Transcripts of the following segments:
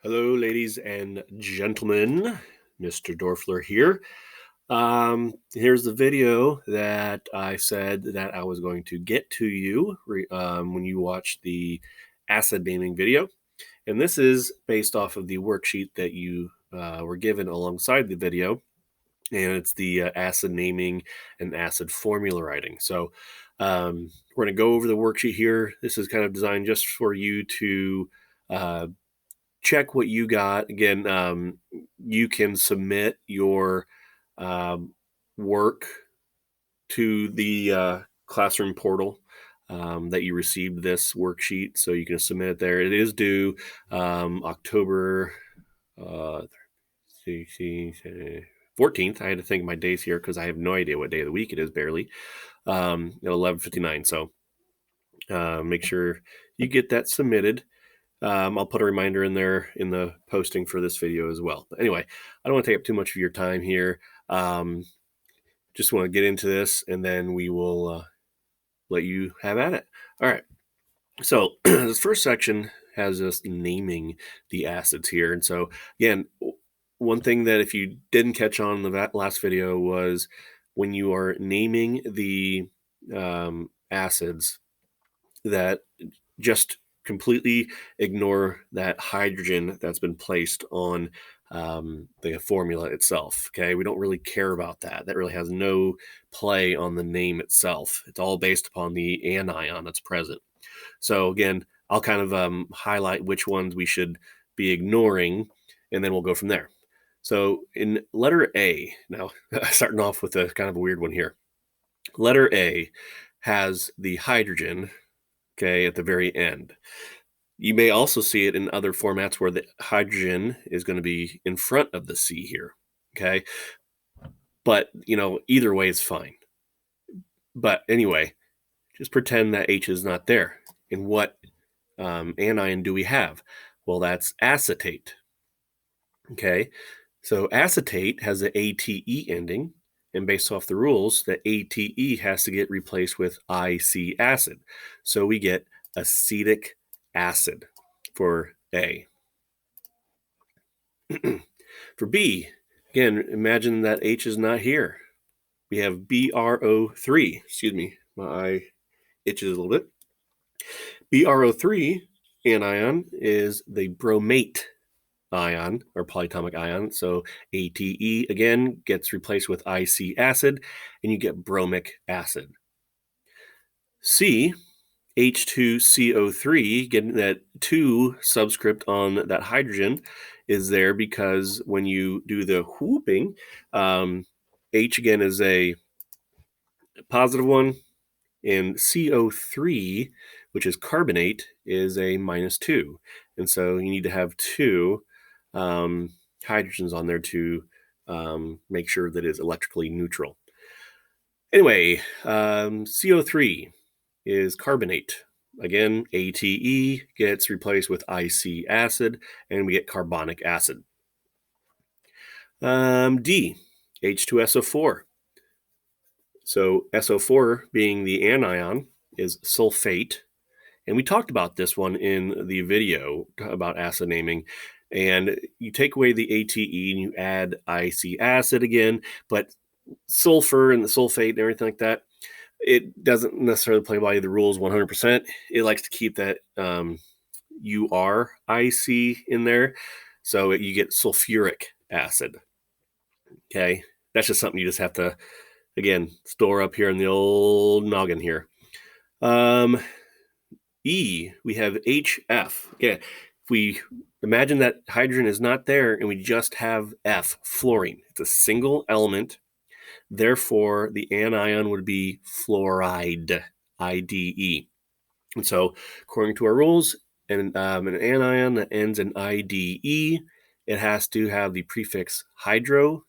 Hello, ladies and gentlemen. Mr. Dorfler here. Here's the video that I said that I was going to get to you when you watch the acid naming video. And this is based off of the worksheet that you were given alongside the video. And it's the acid naming and acid formula writing. So we're going to go over the worksheet here. This is kind of designed just for you to check what you got. Again, you can submit your work to the classroom portal that you received this worksheet, so you can submit it there. It is due October 14th. I had to think of my days here because I have no idea what day of the week it is, barely. At 11:59. So make sure you get that submitted. I'll put a reminder in there in the posting for this video as well. But anyway, I don't want to take up too much of your time here. Just want to get into this, and then we will let you have at it. All right. So this first section has us naming the acids here. And so, again, one thing that if you didn't catch on in the last video was when you are naming the acids, that just completely ignore that hydrogen that's been placed on the formula itself. Okay, we don't really care about that. That really has no play on the name itself. It's all based upon the anion that's present. So again, I'll kind of highlight which ones we should be ignoring, and then we'll go from there. So in letter A, now starting off with a kind of a weird one here. Letter A has the hydrogen, okay, at the very end. You may also see it in other formats where the hydrogen is going to be in front of the C here, okay? But, either way is fine. But anyway, just pretend that H is not there. And what anion do we have? Well, that's acetate, okay? So acetate has the ATE ending, and based off the rules, the ATE has to get replaced with IC acid. So we get acetic acid for A. For B, again, imagine that H is not here. We have BrO3. Excuse me, my eye itches a little bit. BrO3 anion is the bromate ion or polyatomic ion. So ATE again gets replaced with IC acid, and you get bromic acid. C, H2CO3, getting that 2 subscript on that hydrogen is there because when you do the whooping, H again is a positive one, and CO3, which is carbonate, is a -2. And so you need to have 2 hydrogens on there to make sure that it's electrically neutral. Anyway, CO3 is carbonate. Again, ATE gets replaced with IC acid, and we get carbonic acid. D, H2SO4. So SO4 being the anion is sulfate. And we talked about this one in the video about acid naming. And you take away the ATE and you add IC acid again, but sulfur and the sulfate and everything like that, it doesn't necessarily play by the rules 100%. It likes to keep that URIC in there. So you get sulfuric acid. Okay. That's just something you just have to, again, store up here in the old noggin here. E, we have HF. Okay. If we imagine that hydrogen is not there and we just have F, fluorine. It's a single element. Therefore, the anion would be fluoride, IDE. And so, according to our rules, an anion that ends in IDE, it has to have the prefix hydro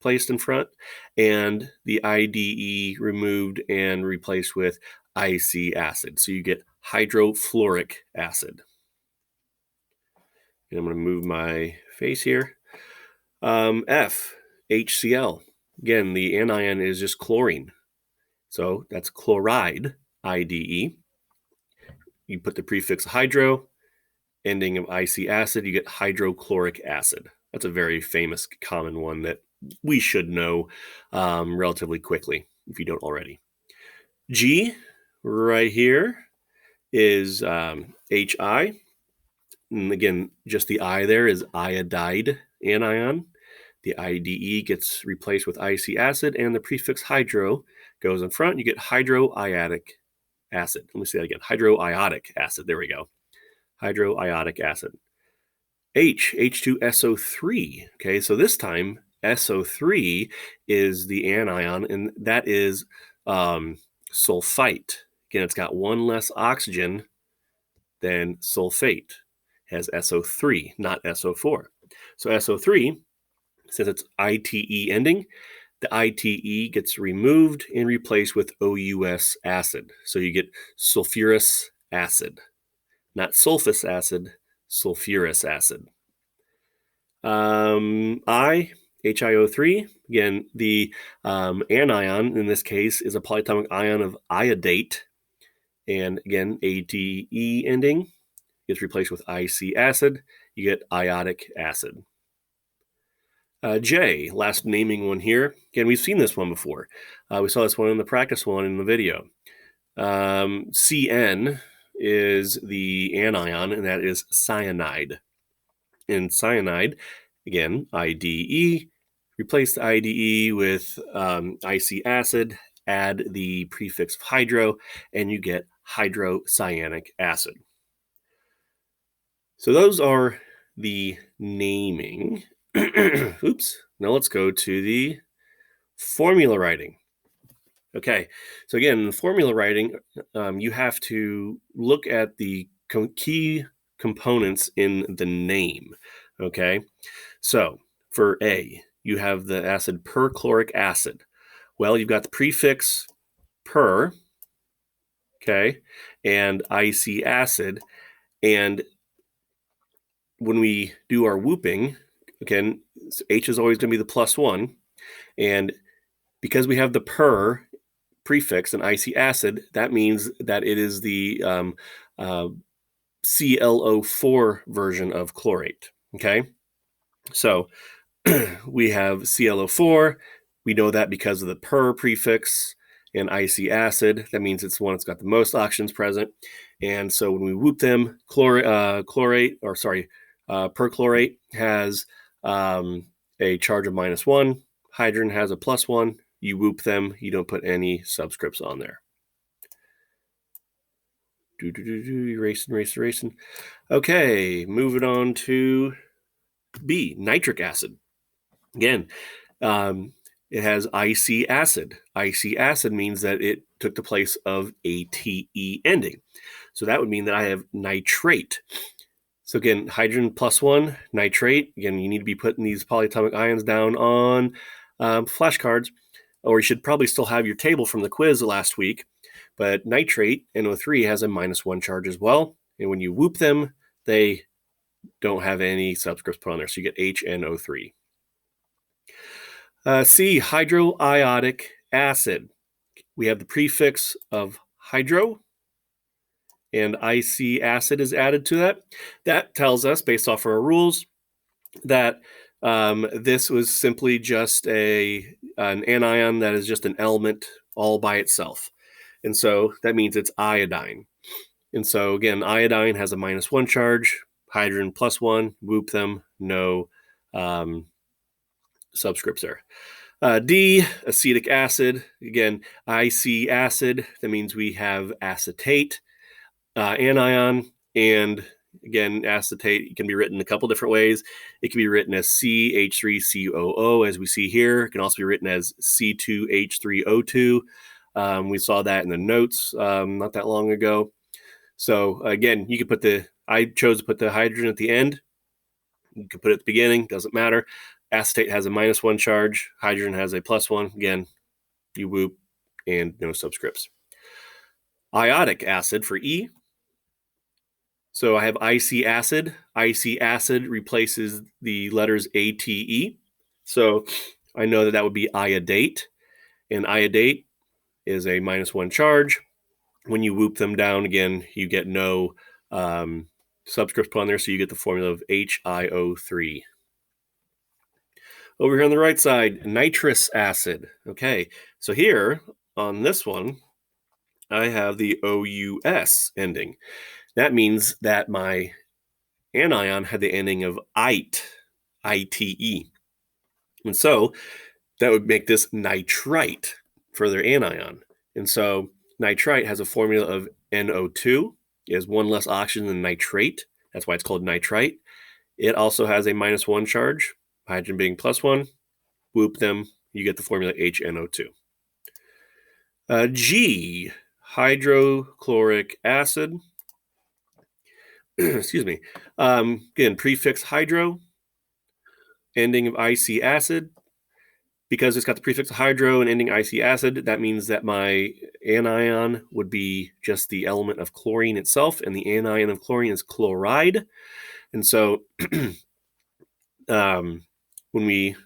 placed in front and the IDE removed and replaced with IC acid. So you get hydrofluoric acid. And I'm going to move my face here. F, HCl. Again, the anion is just chlorine. So that's chloride, IDE. You put the prefix hydro, ending of IC acid, you get hydrochloric acid. That's a very famous, common one that we should know relatively quickly if you don't already. G right here is HI. And again, just the I there is iodide anion. The IDE gets replaced with IC acid, and the prefix hydro goes in front. You get hydroiodic acid. Let me say that again. Hydroiodic acid. There we go. Hydroiodic acid. H2SO3. Okay, so this time SO3 is the anion, and that is sulfite. Again, it's got one less oxygen than sulfate. It has SO3, not SO4. So SO3, since it's ITE ending, the ITE gets removed and replaced with OUS acid. So you get sulfurous acid, not sulfous acid, sulfurous acid. HiO3, again, the anion in this case is a polyatomic ion of iodate. And again, ATE ending gets replaced with IC acid. You get iodic acid. J, last naming one here. Again, we've seen this one before. We saw this one in the practice one in the video. CN is the anion, and that is cyanide. And cyanide, again, IDE, replace the IDE with IC acid, add the prefix of hydro, and you get hydrocyanic acid. So those are the naming. Oops. Now let's go to the formula writing. Okay. So again, formula writing, you have to look at the key components in the name. Okay. So for A, you have the acid perchloric acid. Well, you've got the prefix per, okay, and IC acid. And when we do our whooping, again, H is always going to be the +1. And because we have the per prefix and IC acid, that means that it is the ClO4 version of chlorate. Okay. So we have ClO4. We know that because of the per prefix and IC acid. That means it's the one that's got the most oxygens present. And so when we whoop them, perchlorate has a charge of -1. Hydrogen has a +1. You whoop them. You don't put any subscripts on there. Erasing. Okay, moving on to B, nitric acid. Again, it has IC acid. IC acid means that it took the place of ATE ending. So that would mean that I have nitrate. So again, hydrogen +1, nitrate. Again, you need to be putting these polyatomic ions down on flashcards, or you should probably still have your table from the quiz last week. But nitrate, NO3, has a -1 charge as well. And when you whoop them, they don't have any subscripts put on there. So you get HNO3. C, hydroiodic acid. We have the prefix of hydro, and IC acid is added to that. That tells us, based off our rules, that this was simply just an anion that is just an element all by itself. And so that means it's iodine. And so again, iodine has a -1 charge, hydrogen +1, whoop them, no subscripts there. D, acetic acid. Again, IC acid. That means we have acetate anion. And again, acetate can be written a couple different ways. It can be written as CH3COO, as we see here. It can also be written as C2H3O2. We saw that in the notes not that long ago. So again, you could I chose to put the hydrogen at the end. You can put it at the beginning, doesn't matter. Acetate has a -1 charge. Hydrogen has a +1. Again, you whoop and no subscripts. Iodic acid for E. So I have IC acid. IC acid replaces the letters ATE. So I know that would be iodate. And iodate is a -1 charge. When you whoop them down again, you get no subscripts put on there, so you get the formula of HiO3. Over here on the right side, nitrous acid. Okay, so here on this one, I have the OUS ending. That means that my anion had the ending of ite, I-T-E. And so that would make this nitrite for their anion. And so nitrite has a formula of NO2. It has one less oxygen than nitrate. That's why it's called nitrite. It also has a -1 charge, hydrogen being +1. Whoop them, you get the formula HNO2. G, hydrochloric acid. Excuse me. Again, prefix hydro, ending of IC acid. Because it's got the prefix hydro and ending IC acid, that means that my anion would be just the element of chlorine itself, and the anion of chlorine is chloride. And so when we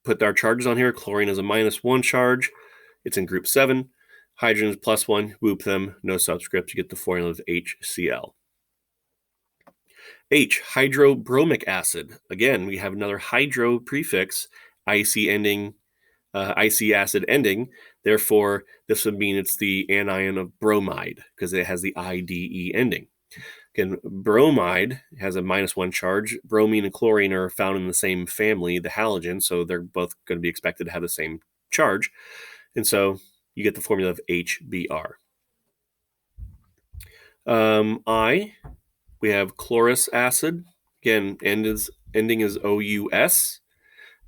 put our charges on here, chlorine is a -1 charge. It's in group 7. Hydrogen is +1. Whoop them, no subscript. You get the formula of HCl. H, hydrobromic acid. Again, we have another hydro prefix, IC ending, IC acid ending. Therefore, this would mean it's the anion of bromide because it has the IDE ending. Again, bromide has a -1 charge. Bromine and chlorine are found in the same family, the halogen, so they're both going to be expected to have the same charge. And so you get the formula of HBr. I, we have chlorous acid. Again, ending is OUS.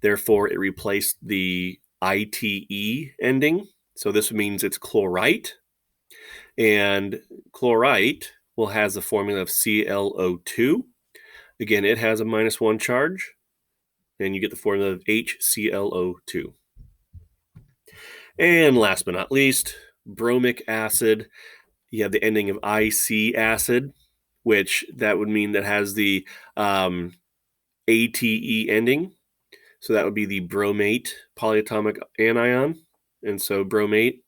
Therefore, it replaced the ITE ending. So this means it's chlorite. And chlorite has the formula of ClO2. Again, it has a -1 charge. And you get the formula of HClO2. And last but not least, bromic acid. You have the ending of IC acid, which that would mean that has the ATE ending. So that would be the bromate polyatomic anion. And so bromate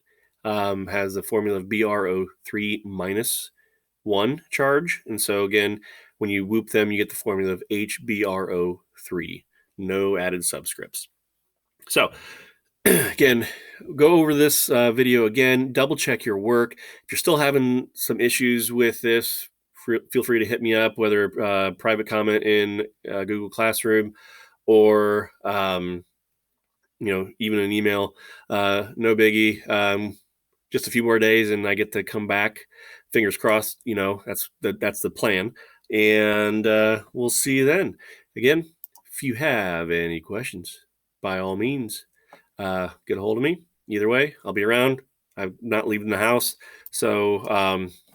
has the formula of BrO3 -1 charge. And so again, when you whoop them, you get the formula of HBrO3, no added subscripts. So again, go over this video again, double check your work. If you're still having some issues with this, feel free to hit me up, whether private comment in Google Classroom or even an email. No biggie. Just a few more days and I get to come back. Fingers crossed, that's the plan. And we'll see you then. Again, if you have any questions, by all means, get a hold of me. Either way, I'll be around. I'm not leaving the house. So